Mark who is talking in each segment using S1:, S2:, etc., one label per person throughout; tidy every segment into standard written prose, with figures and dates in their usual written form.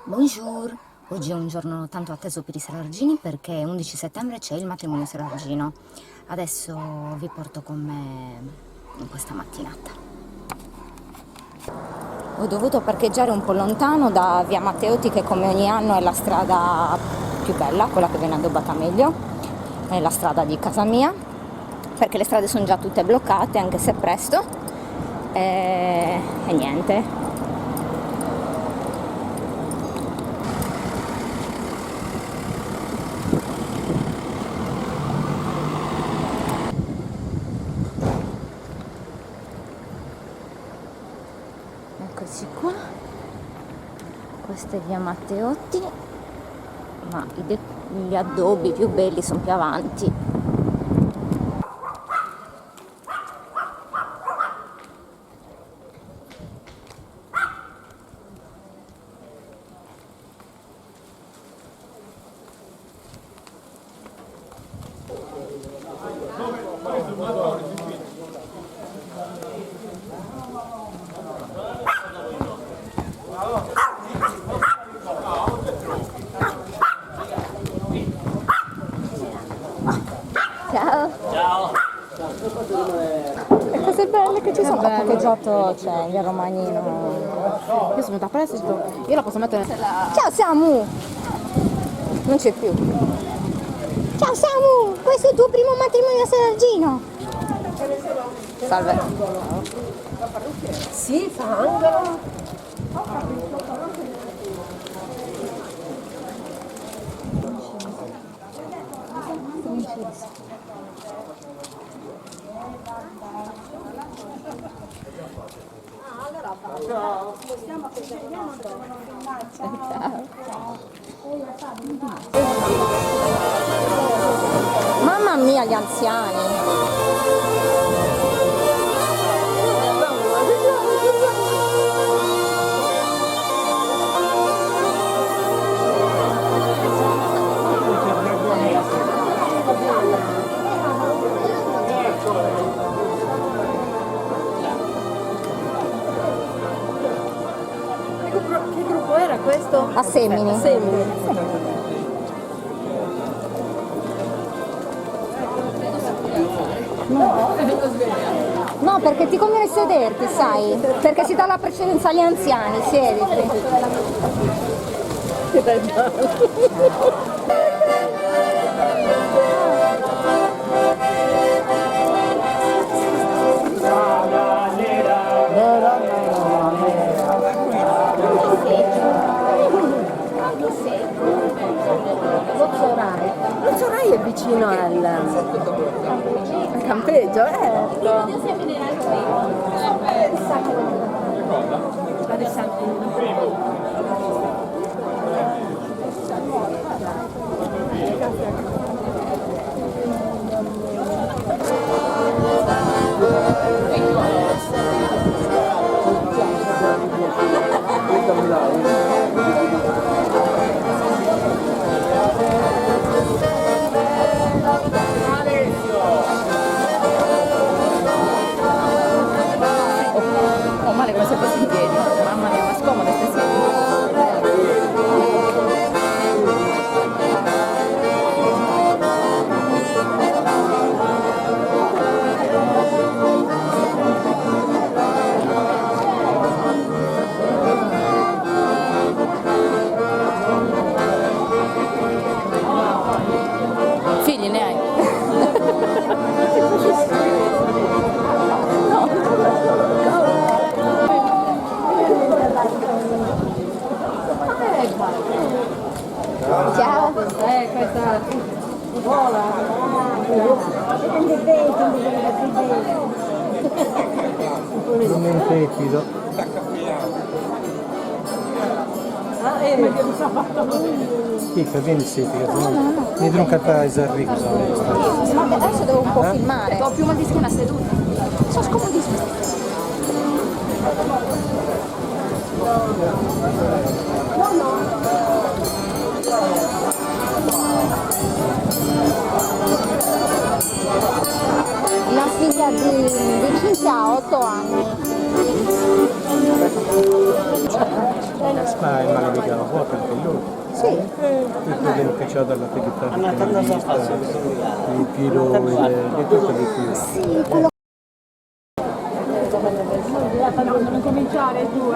S1: Bonjour, oggi è un giorno tanto atteso per i Serargini perché 11 settembre c'è il matrimonio Serargino. Adesso vi porto con me in questa mattinata. Ho dovuto parcheggiare un po' lontano da via Matteotti, che come ogni anno è la strada più bella, quella che viene addobbata meglio, è la strada di casa mia, perché le strade sono già tutte bloccate anche se presto e niente. Eccoci qua, questa è via Matteotti, ma gli addobbi più belli sono più avanti. Ciao!
S2: Ciao!
S1: E cose belle che ci sono. Ho parcheggiato, cioè, in via Romagnino.
S2: Io sono da prestito, io la posso mettere.
S1: Ciao Samu! Non c'è più. Ciao Samu! Questo è il tuo primo matrimonio a Serargino! Salve.
S2: Sì, fango!
S1: Mamma mia, gli anziani!
S2: Che gruppo era questo?
S1: A Semini.
S2: Semini.
S1: No, perché ti conviene sederti, sai? Perché si dà la precedenza agli anziani, siediti.
S2: Lo Zorai è vicino al campeggio,
S3: Oh, male come se fossi in piedi, mamma mia, ma scomode queste figli ne hai?
S1: Ciao!
S2: questa
S4: Non è intrepido. Picca, vieni sì, mi un cartare ricco.
S1: Ma adesso devo un po' filmare.
S3: Ho più mal di schiena seduta.
S1: Sono scomodissimo. Una figlia di 5 a 8 anni.
S4: Dai, maledetto. la vuota anche loro.
S1: Sì.
S4: Tutto viene cacciato dalla chitarra, il tiro, di tutto di più.
S1: Sì, quello.
S3: Non cominciare tu,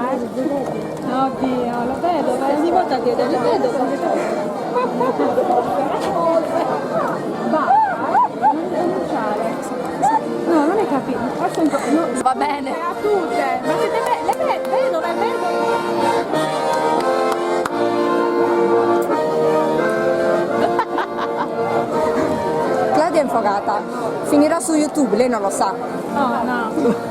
S3: Oddio, lo vedo, ogni volta che lo vedo. Va, non cominciare. No, non hai capito. Forse un po'. No. Va bene. A tutte. Ma siete vedo, la
S1: Claudia è infogata. Finirà su YouTube, lei non lo sa.
S3: No.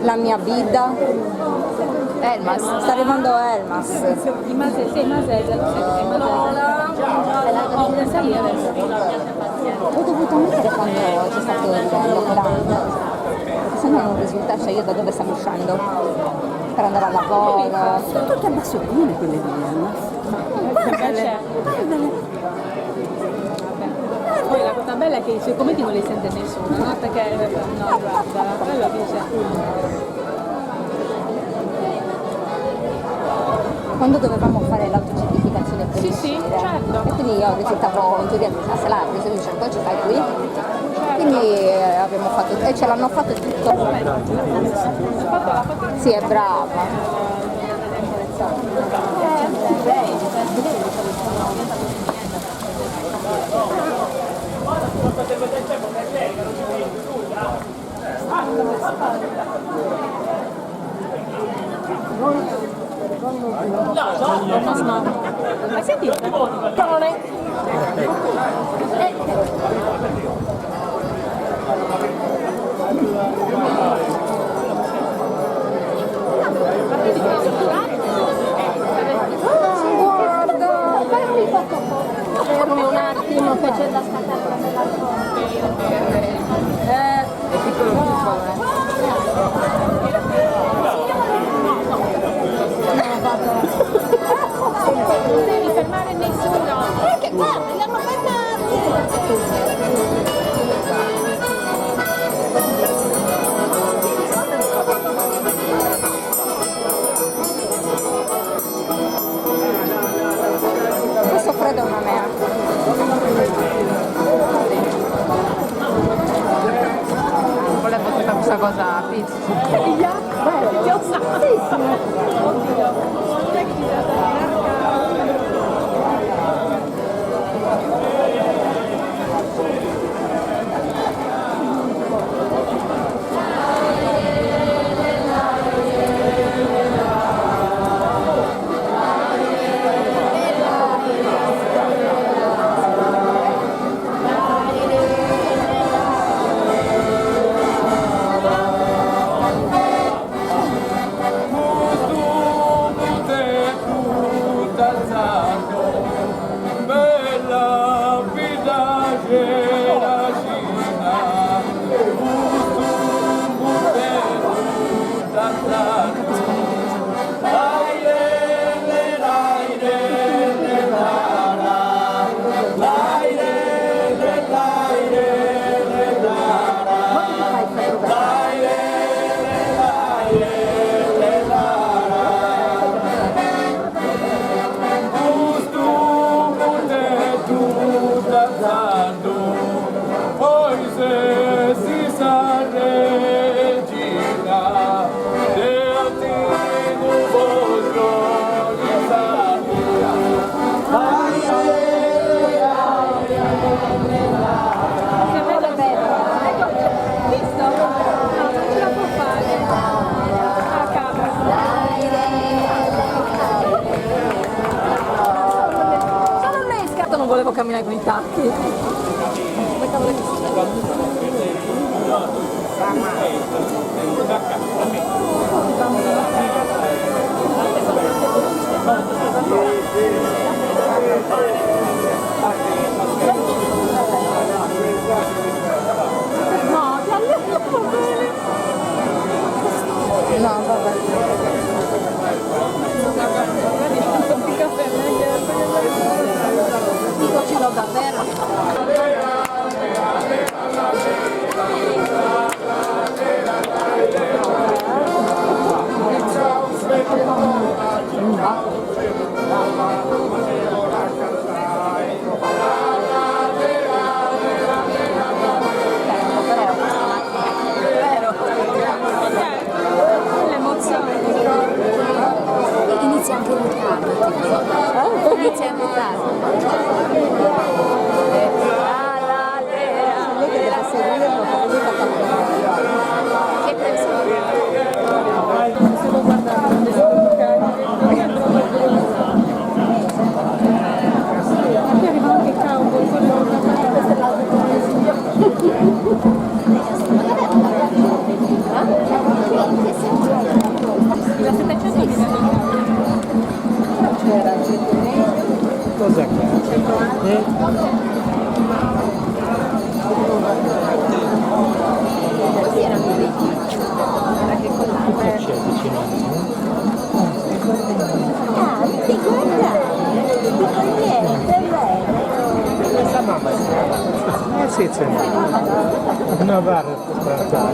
S1: La mia vita.
S3: Elmas.
S1: Sta arrivando Elmas. Ho dovuto mettere quando c'è stato il lockdown, perché sennò non risulta, cioè io da dove stiamo uscendo? Per andare al lavoro.
S2: Sono tutte a basso comune quelle di Elmas.
S3: Poi la cosa bella è che i suoi commenti non li sente nessuno, no? Perché no, guarda, quello dice.
S1: Quando dovevamo fare l'autocertificazione per
S3: Sì,
S1: uscire,
S3: certo.
S1: e quindi io risultavo in teoria a Salario, se dice poi ci fai qui, quindi abbiamo fatto, e ce l'hanno fatto tutto. Sì, è brava.
S3: Hai sentito?
S2: Fermi un attimo che c'è da scattare una bella foto.
S3: È piccolo. Non devi fermare nessuno.
S2: Perché guarda, li hanno fermati!
S1: Questo freddo è una merda.
S3: Volevo tutta questa cosa a pizza. Non volevo camminare con i tacchi. No, ti alleno bene.
S1: No, vabbè.
S2: Cucino davvero.
S4: C'è vicino.
S2: Ah, ti guarda, niente, bene.
S4: Questa mamma è strana. Sì, c'è una barra strana.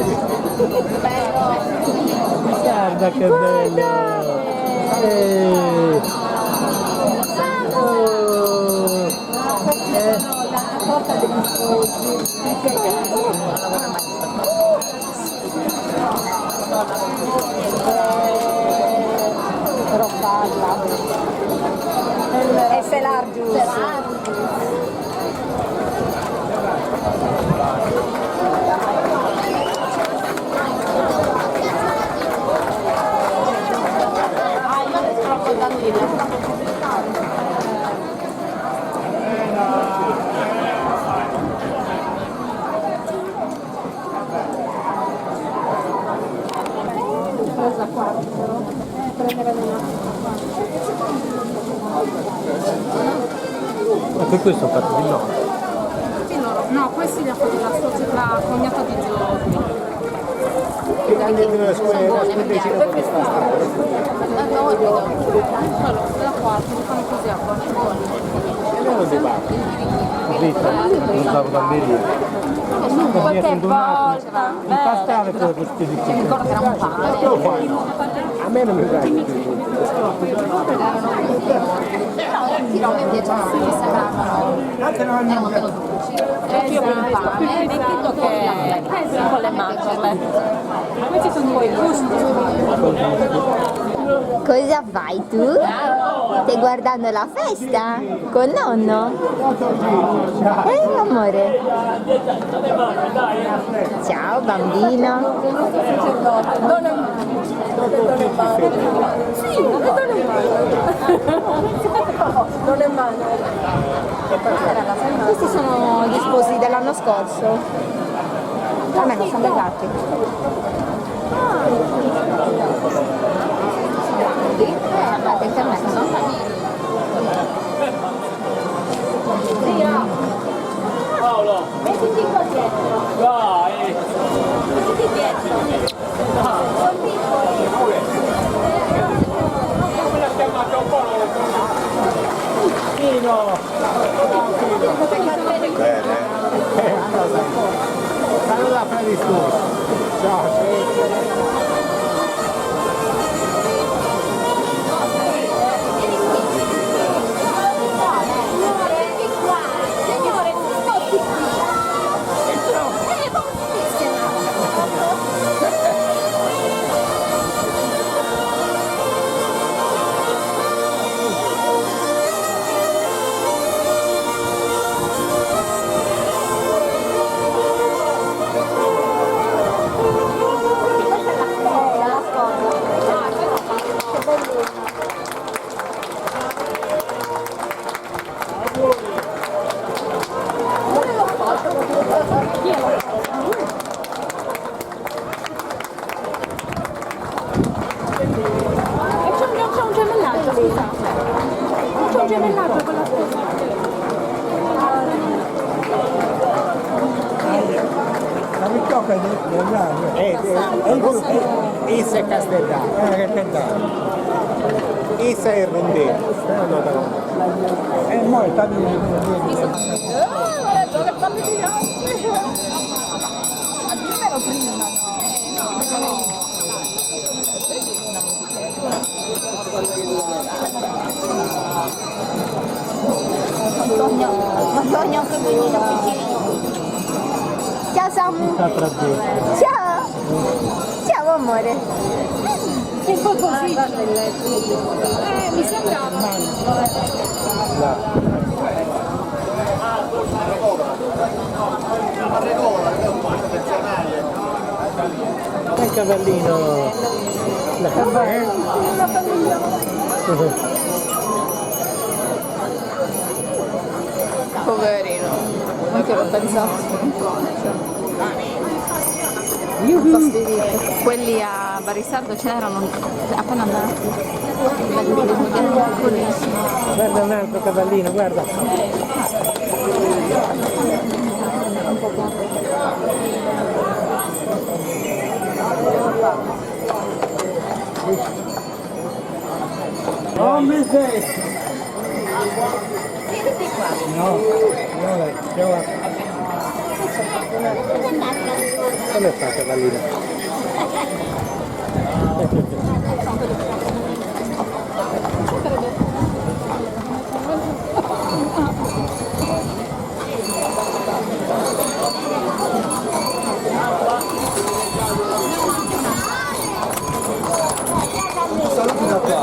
S4: Guarda che bello!
S1: E se largius.
S4: Anche questo è fatto di no.
S3: No, questi li ha fatti la cognata di Giorgio. Da quarto, li fanno così a quarto.
S4: Non stavo da bere.
S2: Qualche volta.
S4: Impastare quello che ti dico.
S1: Mi ricordo che era un pane.
S4: A me non mi piace.
S1: Però mi piacevano, mi sembravano. Erano molto dolci. Io per il pane, vedo che con le mandorle.
S3: Questi sono i gusti.
S2: Cosa fai tu? Stai guardando la festa? Con nonno? Amore? Ciao bambino.
S3: Non è male. Sì, non è male.
S1: Questi sono gli sposi dell'anno scorso. Almeno sono dei gatti. Guardate, intermezzo.
S5: Paolo!
S2: Mettiti qua dietro.
S5: Dai!
S2: Mettiti dietro. Sono piccoli.
S5: Come la chiamata un po'?
S4: Bene. Saluta Freddy Stu. Ciao.
S3: C'è un gemellaggio, scusa. C'è un gemellaggio con la stessa.
S4: La mitocca del grande. Essa è Castellano. Essa è Rondello. Noi sta
S2: Antonio che venite piccolino. Ciao Samu. Ciao. Ciao amore.
S3: È un po' così. Mi sembrava.
S4: Il cavallino.
S1: Poverino, anche l'ho pensato. Quelli a Barisardo c'erano appena andati.
S4: Guarda un altro cavallino, guarda. Non mi sei! No, come fa cavallina? Saluti da qua.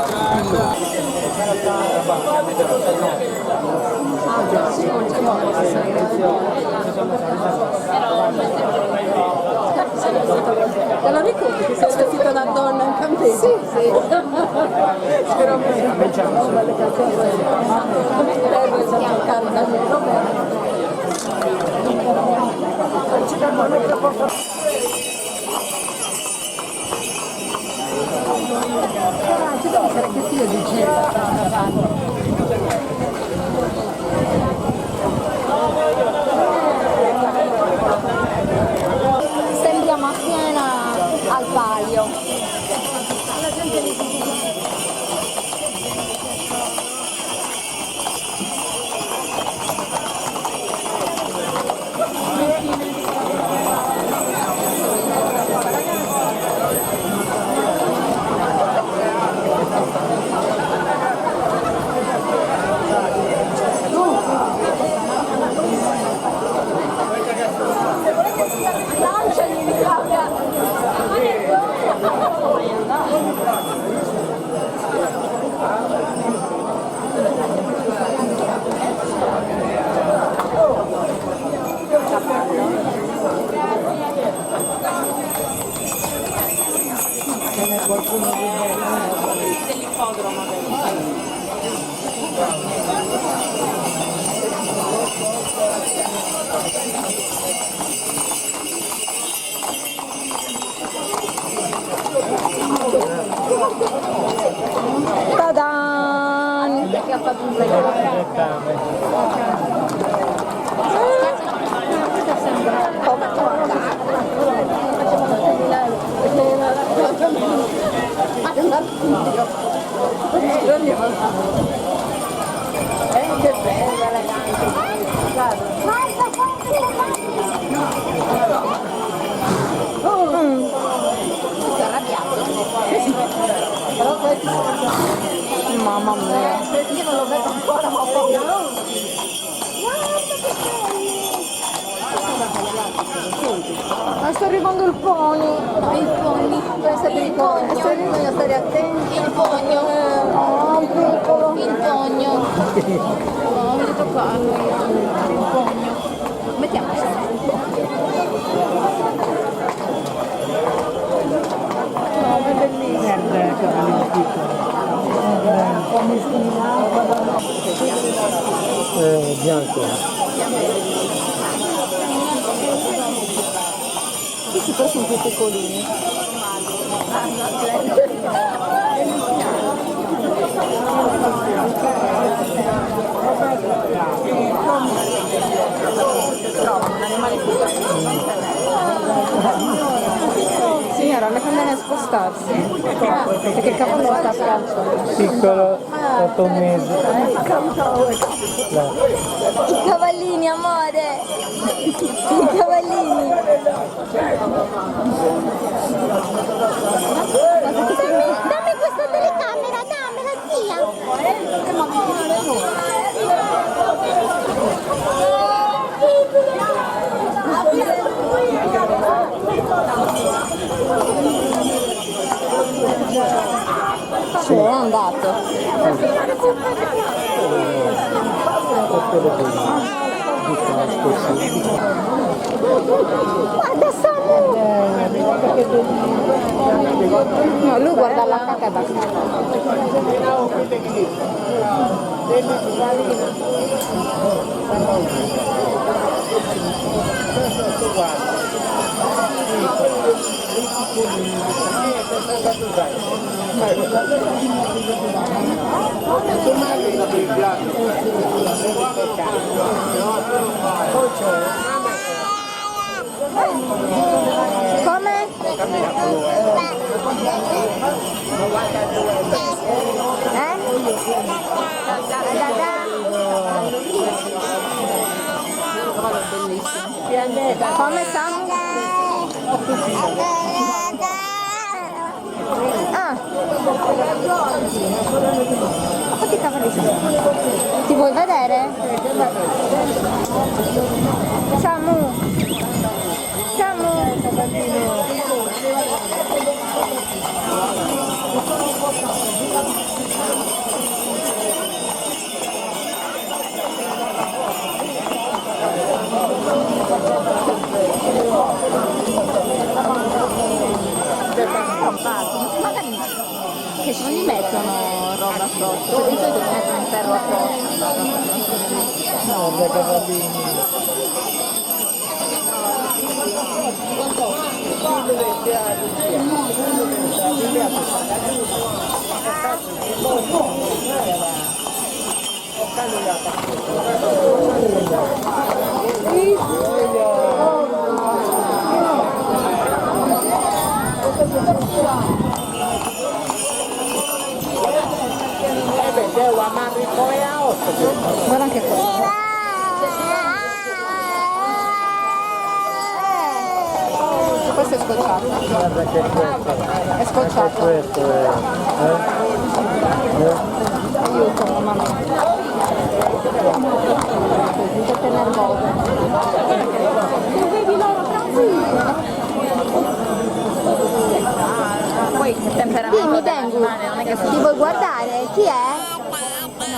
S3: Te lo ricordi che sei vestita da donna in campese? Sì, sì. Spero
S2: Sembriamo a Siena al Palio. Ta-dan!
S3: che bella elegante.
S2: Tutto arrabbiato.
S3: Però poi
S2: Mamma mia.
S3: io non lo vedo ancora, ma ho paura.
S2: Ma sta arrivando il pony.
S3: Il pony, pensa che il pony, bisogna stare attenti.
S2: Il pogno.
S3: Oh, piccolo.
S2: Il pogno.
S3: No, voglio toccarlo io. Il pogno.
S2: Mettiamoci.
S3: No, è bellissimo.
S4: Guarda, cavallino piccolo. Bianco.
S3: Questi però sono più piccolini.
S2: Signora, le conviene spostarsi? Perché il cavallo sta a calcio.
S4: Piccolo, 8 mesi.
S2: I cavallini, amore! I cavallini! Dammi questa telecamera, dammela, zia! Sì, è andato. Guarda Samu! No, lui guarda la cacca e basta. Come? Come Samu? Ah. Fatti i cavalli. Ti vuoi vedere? Samu. Samu.
S1: Magari che non gli mettono roba sotto, di solito gli mettono un ferro apposta.
S4: No, perché va bene.
S1: Guarda anche questo. Questo è scocciato.
S4: Guarda che questo
S1: È scocciato.
S4: questo è.
S1: Aiuto, mamma mia. Siete nervose. Poi il temperamento
S2: Dimmi,
S1: dell'animale
S2: Dengu,
S1: non è che
S2: ti vuoi guardare? Chi è?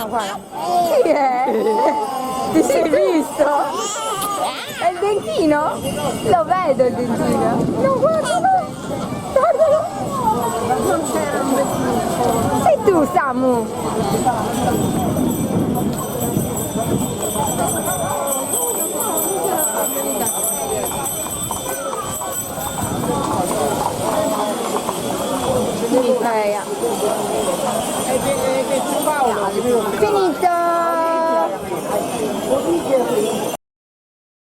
S1: no, guarda.
S2: Chi è? Ti sei visto? È il dentino? Lo vedo il dentino. No, guardalo! Guardalo!
S1: Non c'era un vestito.
S2: Sei tu, Samu!
S1: Dimmi, Freya.